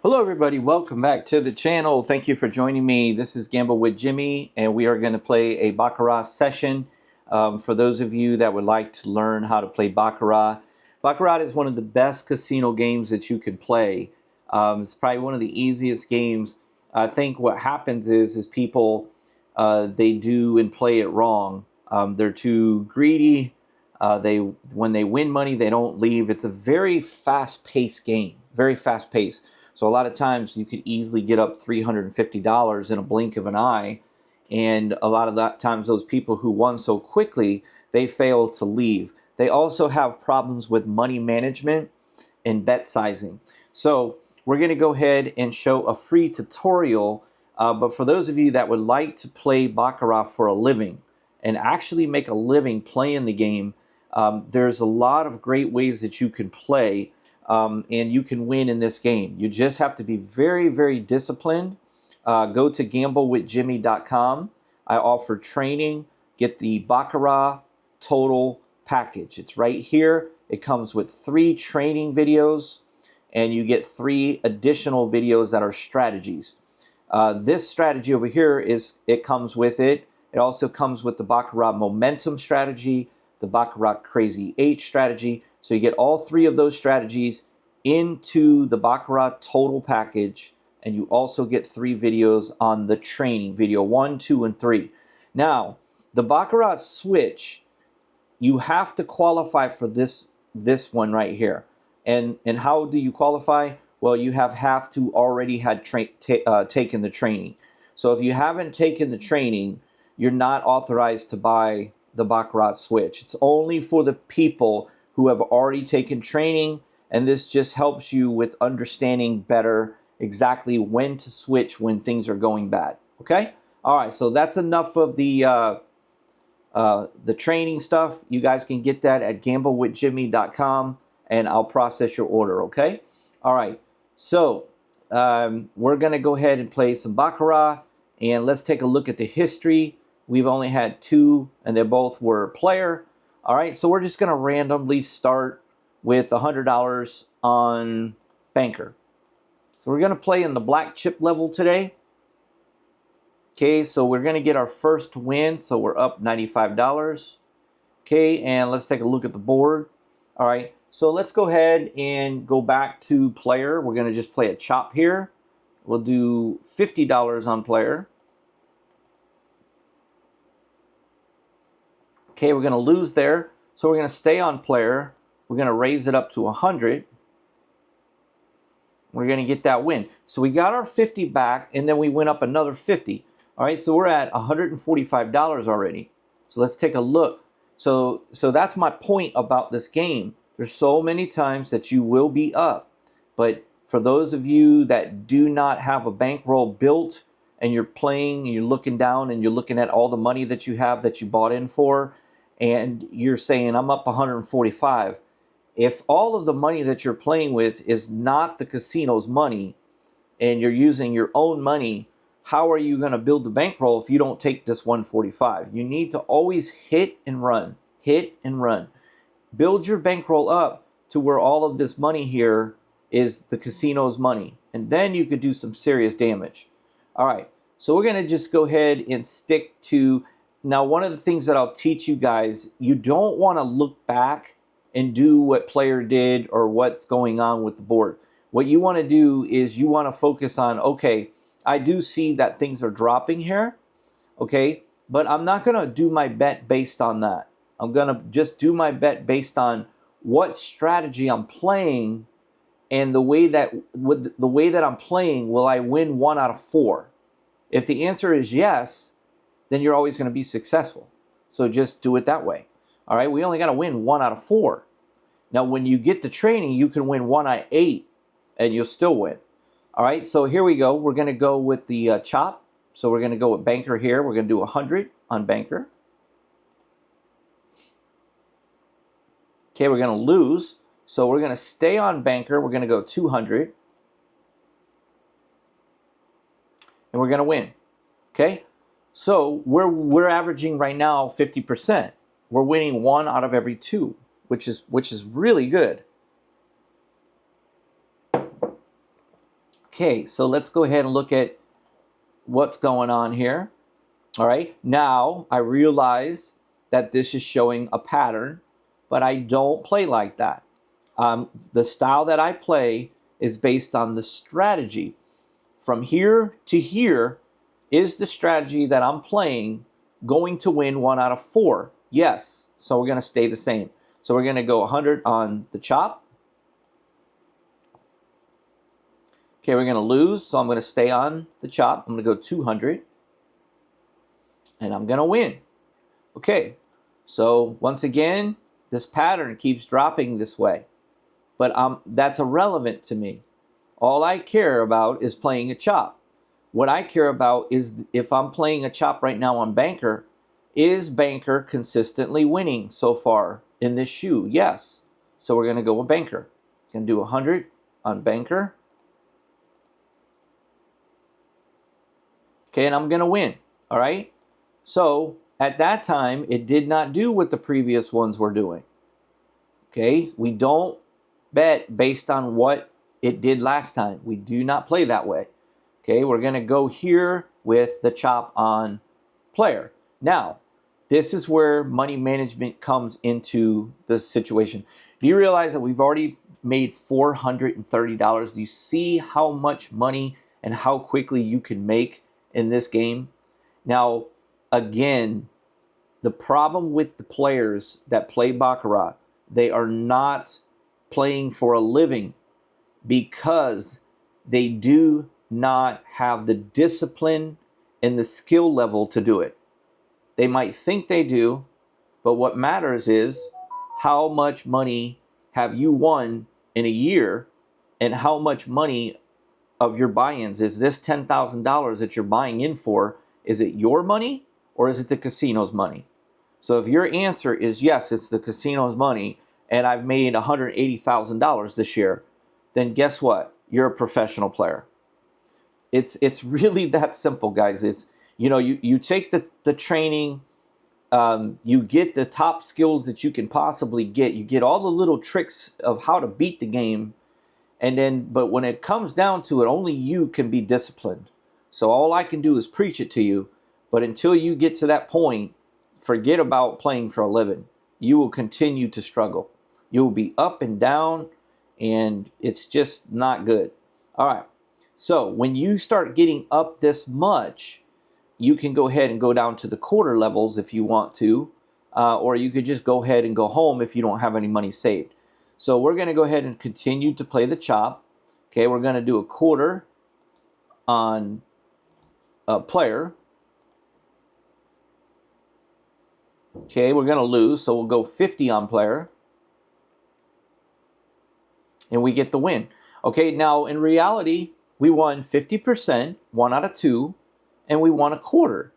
Hello everybody, welcome back to the channel. Thank you for joining me. This is Gamble with Jimmy and we are going to play a Baccarat session. For those of you that would like to learn how to play Baccarat, Baccarat is one of the best casino games that you can play. It's probably one of the easiest games. I think what happens is people, they do and play it wrong. They're too greedy. When they win money, they don't leave. It's a very fast-paced game, very fast-paced. So a lot of times you could easily get up $350 in a blink of an eye. And a lot of that times those people who won so quickly, they fail to leave. They also have problems with money management and bet sizing. So we're going to go ahead and show a free tutorial. But for those of you that would like to play Baccarat for a living and actually make a living playing the game, there's a lot of great ways that you can play. And you can win in this game. You just have to be very, very disciplined. Go to gamblewithjimmy.com. I offer training. Get the Baccarat Total Package. It's right here. It comes with 3 training videos, and you get 3 additional videos that are strategies. This strategy over here it comes with it. It also comes with the Baccarat Momentum strategy, the Baccarat Crazy 8 strategy. So you get all 3 of those strategies into the Baccarat Total Package, and you also get 3 videos on the training, video 1, 2, and 3. Now, the Baccarat Switch, you have to qualify for this one right here. And how do you qualify? Well, you have to already had taken the training. So if you haven't taken the training, you're not authorized to buy the Baccarat Switch. It's only for the people who have already taken training, and this just helps you with understanding better exactly when to switch when things are going bad. Okay? All right, so that's enough of the training stuff. You guys can get that at gamblewithjimmy.com, and I'll process your order, okay? All right, so we're going to go ahead and play some Baccarat, and let's take a look at the history. We've only had 2, and they both were player. All right, so we're just going to randomly start with $100 on Banker. So we're going to play in the black chip level today. Okay, so we're going to get our first win, so we're up $95. Okay, and let's take a look at the board. All right, so let's go ahead and go back to player. We're going to just play a chop here. We'll do $50 on player. Okay, we're going to lose there, so we're going to stay on player. We're going to raise it up to 100. We're going to get that win. So we got our 50 back, and then we went up another 50. All right, so we're at $145 already. So let's take a look. So that's my point about this game. There's so many times that you will be up, but for those of you that do not have a bankroll built, and you're playing, and you're looking down, and you're looking at all the money that you have that you bought in for, and you're saying, I'm up 145. If all of the money that you're playing with is not the casino's money, and you're using your own money, how are you going to build the bankroll if you don't take this 145? You need to always hit and run, hit and run. Build your bankroll up to where all of this money here is the casino's money, and then you could do some serious damage. All right, so we're going to just go ahead and stick to... Now, one of the things that I'll teach you guys, you don't want to look back and do what player did or what's going on with the board. What you want to do is you want to focus on, okay, I do see that things are dropping here, okay, but I'm not going to do my bet based on that. I'm going to just do my bet based on what strategy I'm playing, and the way that I'm playing, will I win 1 out of 4? If the answer is yes, then you're always going to be successful. So just do it that way. All right, we only got to win 1 out of 4. Now, when you get the training, you can win 1 out of 8, and you'll still win. All right, so here we go. We're going to go with the chop. So we're going to go with Banker here. We're going to do 100 on Banker. Okay, we're going to lose. So we're going to stay on Banker. We're going to go 200. And we're going to win. Okay, so we're averaging right now 50%. We're winning 1 out of every 2, which is really good. Okay, so let's go ahead and look at what's going on here. All right, now I realize that this is showing a pattern, but I don't play like that. The style that I play is based on the strategy. From here to here, is the strategy that I'm playing going to win 1 out of 4? Yes, so we're going to stay the same. So we're going to go 100 on the chop. Okay, we're going to lose, so I'm going to stay on the chop. I'm going to go 200, and I'm going to win. Okay, so once again, this pattern keeps dropping this way, but that's irrelevant to me. All I care about is playing a chop. What I care about is if I'm playing a chop right now on banker, is banker consistently winning so far in this shoe? Yes. So we're going to go with banker. Going to do 100 on banker. Okay, and I'm going to win. All right. So at that time, it did not do what the previous ones were doing. Okay, we don't bet based on what it did last time. We do not play that way. Okay, we're going to go here with the chop on player. Now, this is where money management comes into the situation. Do you realize that we've already made $430? Do you see how much money and how quickly you can make in this game? Now, again, the problem with the players that play Baccarat, they are not playing for a living because they do not have the discipline and the skill level to do it. They might think they do, but what matters is how much money have you won in a year, and how much money of your buy-ins is this $10,000 that you're buying in for? Is it your money or is it the casino's money? So if your answer is yes, it's the casino's money, and I've made $180,000 this year, then guess what? You're a professional player. It's really that simple, guys. It's, you take the training, you get the top skills that you can possibly get. You get all the little tricks of how to beat the game, but when it comes down to it, only you can be disciplined. So all I can do is preach it to you. But until you get to that point, forget about playing for a living. You will continue to struggle. You will be up and down, and it's just not good. All right. So when you start getting up this much, you can go ahead and go down to the quarter levels if you want to, or you could just go ahead and go home if you don't have any money saved. So we're going to go ahead and continue to play the chop. Okay, we're going to do a quarter on a player. Okay, we're going to lose, so we'll go 50 on player. And we get the win. Okay, now in reality, we won 50%, 1 out of 2, and we won a quarter.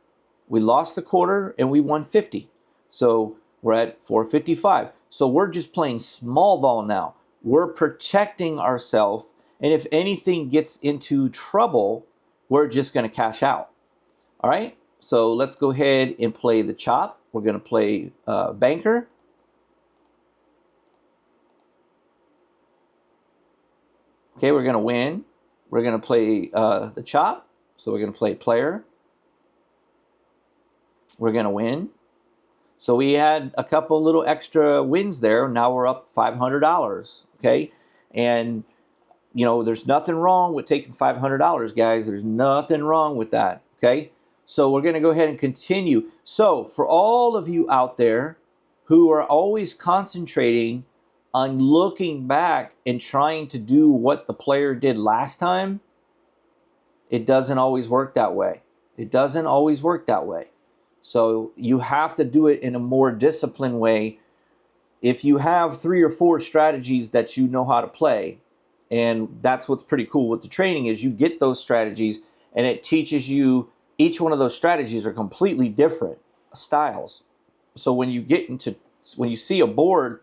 We lost a quarter and we won 50. So we're at 455. So we're just playing small ball now. We're protecting ourselves, and if anything gets into trouble, we're just going to cash out. All right, so let's go ahead and play the chop. We're going to play banker. Okay, we're going to win. We're going to play the chop. So we're going to play player. We're going to win. So we had a couple little extra wins there. Now we're up $500. Okay, and there's nothing wrong with taking $500, guys. There's nothing wrong with that. Okay, so we're going to go ahead and continue. So for all of you out there who are always concentrating on looking back and trying to do what the player did last time, it doesn't always work that way. It doesn't always work that way. So you have to do it in a more disciplined way. If you have 3 or 4 strategies that you know how to play, and that's what's pretty cool with the training, is you get those strategies and it teaches you, each one of those strategies are completely different styles. So when you see a board,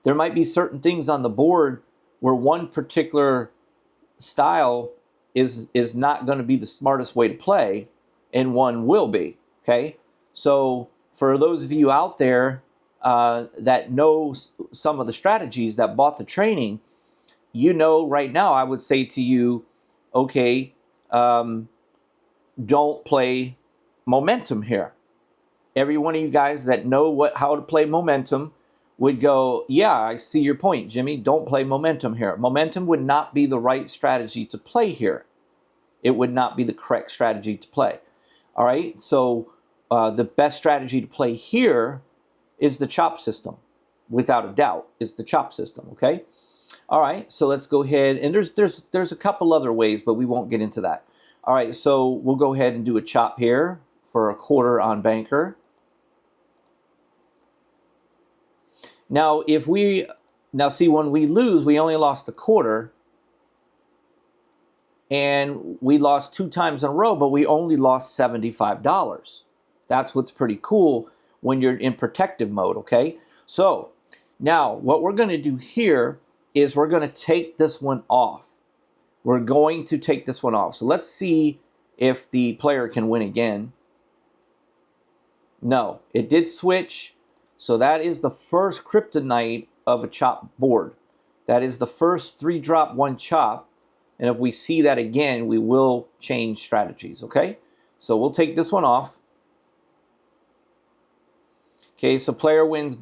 there might be certain things on the board where one particular style is not going to be the smartest way to play, and one will be. Okay, so for those of you out there that know some of the strategies, that bought the training, you know, right now I would say to you, okay, don't play momentum here. Every one of you guys that know how to play momentum would go, yeah, I see your point, Jimmy. Don't play momentum here. Momentum would not be the right strategy to play here. It would not be the correct strategy to play. All right, so the best strategy to play here is the chop system, without a doubt. It's the chop system. Okay. All right, so let's go ahead, and there's a couple other ways, but we won't get into that. All right, so we'll go ahead and do a chop here for a quarter on banker. Now, see, when we lose, we only lost a quarter, and we lost 2 times in a row, but we only lost $75. That's what's pretty cool when you're in protective mode, okay? So now what we're going to do here is we're going to take this one off. We're going to take this one off. So let's see if the player can win again. No, it did switch. So that is the first kryptonite of a chop board. That is the first 3-drop 1 chop. And if we see that again, we will change strategies, okay? So we'll take this one off. Okay, so player wins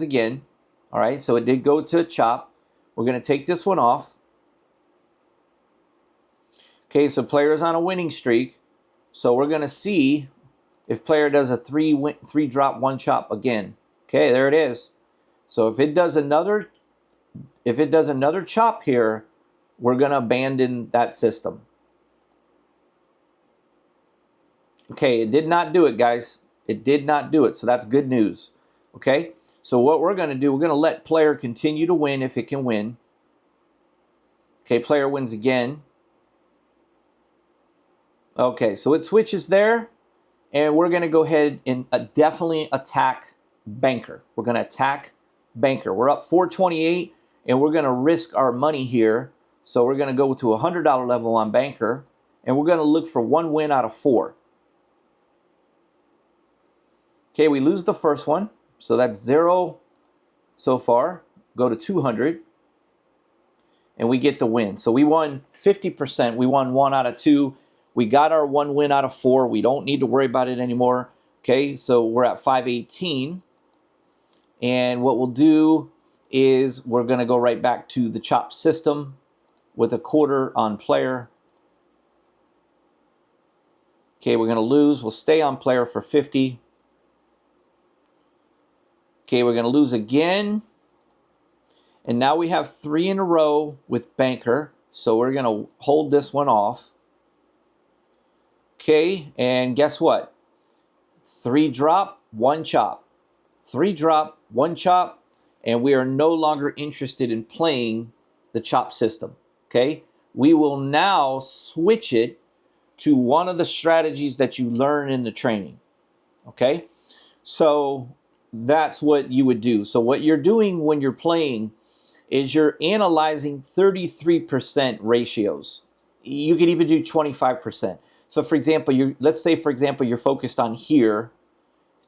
again. All right, so it did go to a chop. We're going to take this one off. Okay, so player is on a winning streak. So we're going to see if player does a 3-drop 1 chop again. Okay, there it is. So if it does another chop here, we're going to abandon that system. Okay, it did not do it, guys. It did not do it, so that's good news. Okay, so what we're going to do, we're going to let player continue to win if it can win. Okay, player wins again. Okay, so it switches there, and we're going to go ahead and definitely attack banker. We're going to attack banker. We're up 428, and we're going to risk our money here. So we're going to go to a $100 level on banker, and we're going to look for 1 win out of 4. Okay, we lose the first one, so that's 0 so far. Go to 200, and we get the win. So we won 50%. We won 1 out of 2. We got our 1 win out of 4. We don't need to worry about it anymore. Okay, so we're at 518, and what we'll do is we're going to go right back to the chop system with a quarter on player. Okay, we're going to lose. We'll stay on player for 50. Okay, we're going to lose again. And now we have 3 in a row with banker. So we're going to hold this one off. Okay, and guess what? 3-drop, 1 chop. 3-drop, 1 chop. And we are no longer interested in playing the chop system. Okay, we will now switch it to one of the strategies that you learn in the training. Okay, so that's what you would do. So what you're doing when you're playing is you're analyzing 33% ratios. You could even do 25%. So for example, let's say for example you're focused on here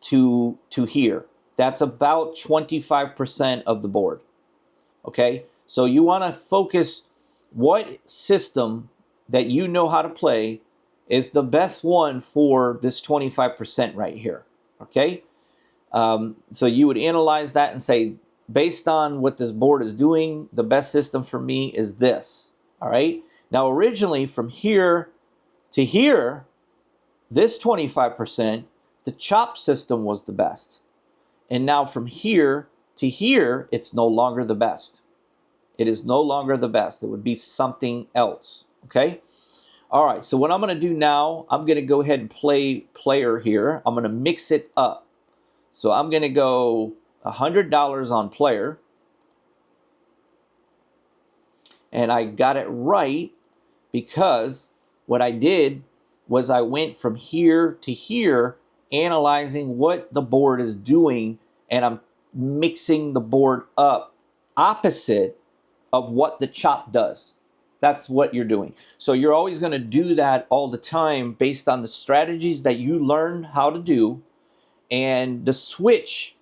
to here. That's about 25% of the board. Okay, so you want to focus what system that you know how to play is the best one for this 25% right here. Okay, so you would analyze that and say, based on what this board is doing, the best system for me is this. All right, now originally from here to here, this 25%, the chop system was the best. And now from here to here, it's no longer the best. It is no longer the best. It would be something else. Okay? All right, so what I'm going to do now, I'm going to go ahead and play player here. I'm going to mix it up. So I'm going to go $100 on player. And I got it right because what I did was I went from here to here, analyzing what the board is doing, and I'm mixing the board up opposite of what the chop does. That's what you're doing. So you're always going to do that all the time based on the strategies that you learn how to do. And the switch,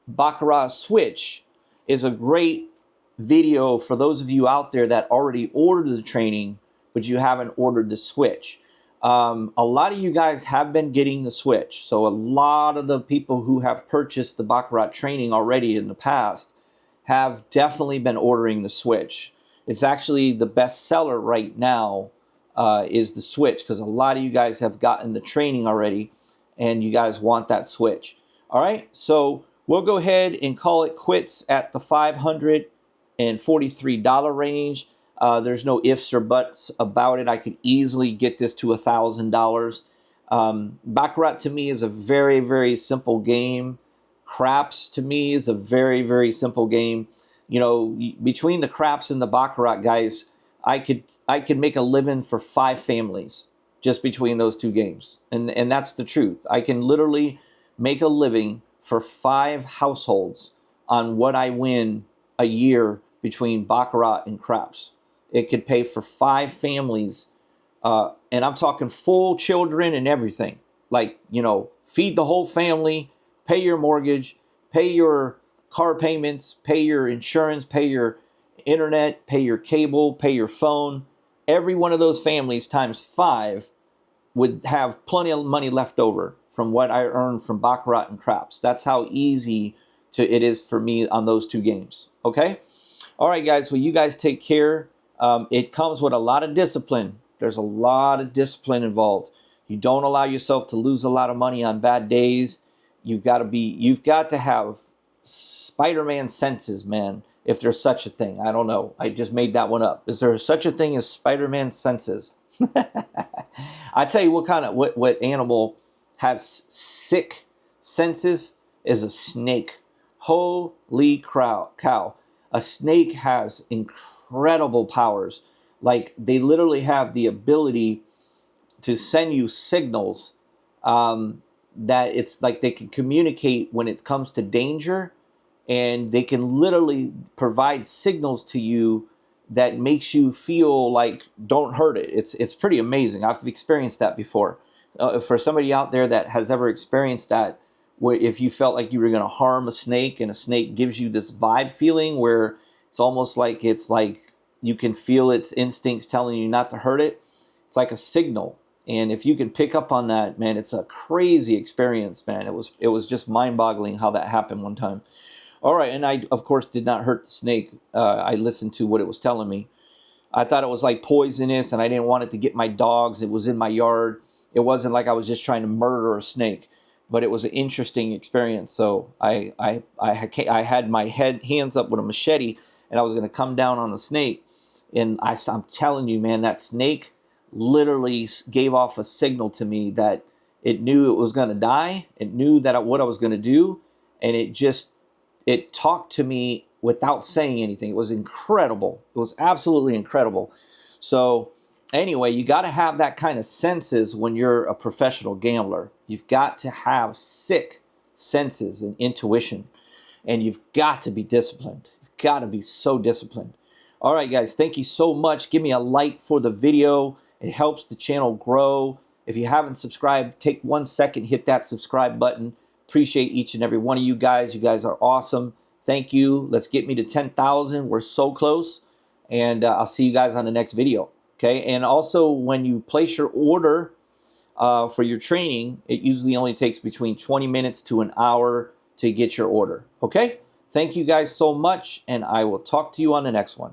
Baccarat switch, is a great video for those of you out there that already ordered the training, but you haven't ordered the Switch. A lot of you guys have been getting the Switch. So a lot of the people who have purchased the Baccarat training already in the past have definitely been ordering the Switch. It's actually the best seller right now, is the Switch, because a lot of you guys have gotten the training already and you guys want that Switch. All right, so we'll go ahead and call it quits at the $543 range. There's no ifs or buts about it. I could easily get this to $1,000. Baccarat to me is a very, very simple game. Craps to me is a very, very simple game. You know, between the craps and the Baccarat, guys, I could make a living for 5 families just between those two games. And that's the truth. I can literally make a living for 5 households on what I win a year between Baccarat and craps. It could pay for 5 families, and I'm talking full children and everything. Like, you know, feed the whole family, pay your mortgage, pay your car payments, pay your insurance, pay your internet, pay your cable, pay your phone. Every one of those families times 5 would have plenty of money left over from what I earned from Baccarat and craps. That's how easy it is for me on those 2 games. Okay? All right, guys. Well, you guys take care. It comes with a lot of discipline. There's a lot of discipline involved. You don't allow yourself to lose a lot of money on bad days. You've got to have Spider-Man senses, man, if there's such a thing. I don't know. I just made that one up. Is there such a thing as Spider-Man senses? I tell you what animal has sick senses is a snake. Holy cow. A snake has incredible powers. Like, they literally have the ability to send you signals, that it's like they can communicate when it comes to danger, and they can literally provide signals to you that makes you feel like don't hurt it. It's pretty amazing. I've experienced that before. For somebody out there that has ever experienced that, where if you felt like you were going to harm a snake and a snake gives you this vibe feeling where it's almost like you can feel its instincts telling you not to hurt it. It's like a signal. And if you can pick up on that, man, it's a crazy experience, man. It was just mind-boggling how that happened one time. All right, and I, of course, did not hurt the snake. I listened to what it was telling me. I thought it was like poisonous, and I didn't want it to get my dogs. It was in my yard. It wasn't like I was just trying to murder a snake, but it was an interesting experience. So I had my hands up with a machete, and I was going to come down on the snake. And I'm telling you, man, that snake literally gave off a signal to me that it knew it was going to die. It knew what I was going to do, and it talked to me without saying anything. It was incredible. It was absolutely incredible. So anyway, you got to have that kind of senses when you're a professional gambler. You've got to have sick senses and intuition, and you've got to be disciplined. You've got to be so disciplined. All right, guys, thank you so much. Give me a like for the video. It helps the channel grow. If you haven't subscribed, take 1 second, hit that subscribe button. Appreciate each and every one of you guys. You guys are awesome. Thank you. Let's get me to 10,000. We're so close. And I'll see you guys on the next video. Okay. And also, when you place your order for your training, it usually only takes between 20 minutes to an hour to get your order. Okay. Thank you guys so much. And I will talk to you on the next one.